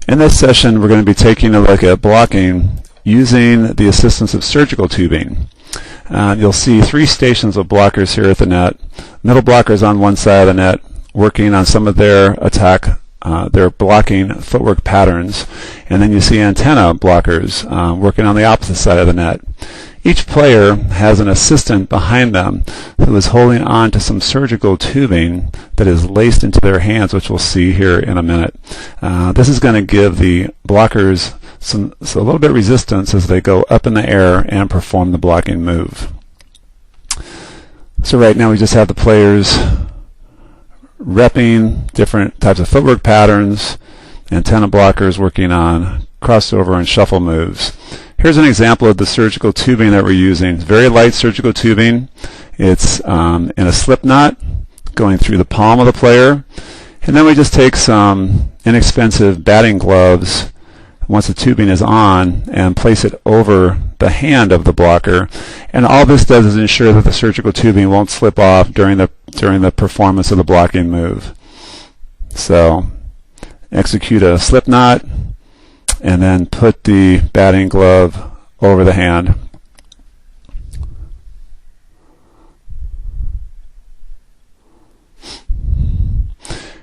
In this session, we're going to be taking a look at blocking using the assistance of surgical tubing. You'll see three stations of blockers here at the net. Middle blockers on one side of the net, working on some of their attack, their blocking footwork patterns. And then you see antenna blockers working on the opposite side of the net. Each player has an assistant behind them who is holding on to some surgical tubing that is laced into their hands, which we'll see here in a minute. This is going to give the blockers a little bit of resistance as they go up in the air and perform the blocking move. So right now we just have the players repping different types of footwork patterns, antenna blockers working on crossover and shuffle moves. Here's an example of the surgical tubing that we're using. It's very light surgical tubing. It's in a slip knot going through the palm of the player. And then we just take some inexpensive batting gloves once the tubing is on and place it over the hand of the blocker. And all this does is ensure that the surgical tubing won't slip off during the performance of the blocking move. So execute a slip knot and then put the batting glove over the hand.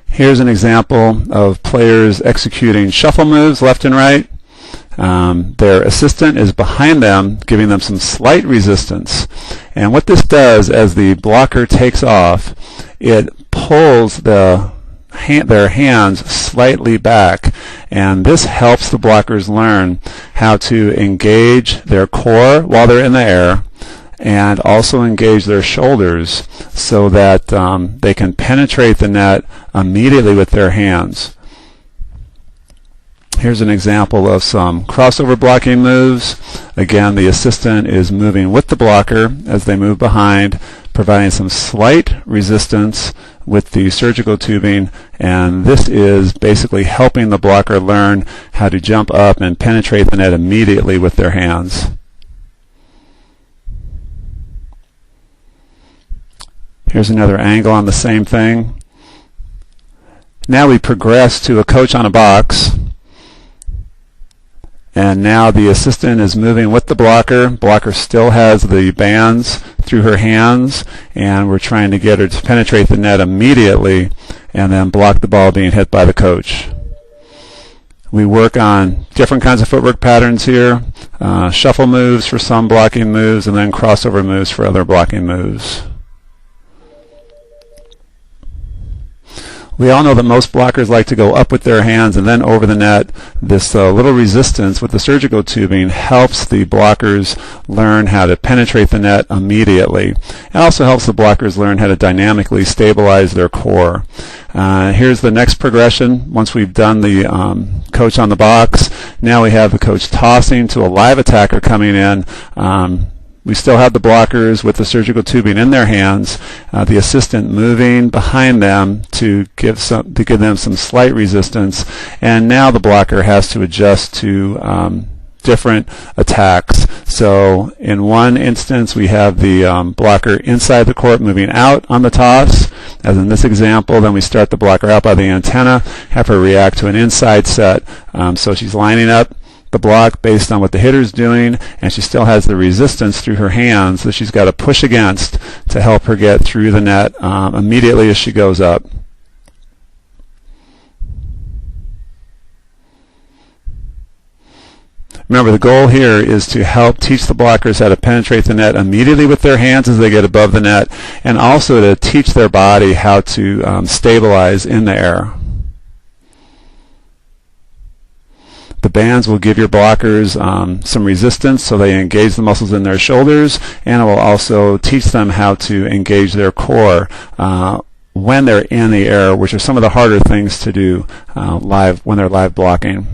Here's an example of players executing shuffle moves left and right. Their assistant is behind them, giving them some slight resistance. And what this does, as the blocker takes off, it pulls their hands slightly back, and this helps the blockers learn how to engage their core while they're in the air and also engage their shoulders so that they can penetrate the net immediately with their hands. Here's an example of some crossover blocking moves. Again, the assistant is moving with the blocker as they move behind, providing some slight resistance with the surgical tubing, and this is basically helping the blocker learn how to jump up and penetrate the net immediately with their hands. Here's another angle on the same thing. Now we progress to a coach on a box. And now the assistant is moving with the blocker. Blocker still has the bands through her hands, and we're trying to get her to penetrate the net immediately and then block the ball being hit by the coach. We work on different kinds of footwork patterns here, shuffle moves for some blocking moves, and then crossover moves for other blocking moves. We all know that most blockers like to go up with their hands and then over the net. This little resistance with the surgical tubing helps the blockers learn how to penetrate the net immediately. It also helps the blockers learn how to dynamically stabilize their core. Here's the next progression. Once we've done the coach on the box, now we have the coach tossing to a live attacker coming in. We still have the blockers with the surgical tubing in their hands, the assistant moving behind them to give them some slight resistance, and now the blocker has to adjust to different attacks. So in one instance we have the blocker inside the court moving out on the toss, as in this example. Then we start the blocker out by the antenna, have her react to an inside set. So she's lining up the block based on what the hitter's doing, and she still has the resistance through her hands that she's got to push against to help her get through the net immediately as she goes up. Remember, the goal here is to help teach the blockers how to penetrate the net immediately with their hands as they get above the net, and also to teach their body how to stabilize in the air. The bands will give your blockers some resistance so they engage the muscles in their shoulders, and it will also teach them how to engage their core when they're in the air, which are some of the harder things to do when they're live blocking.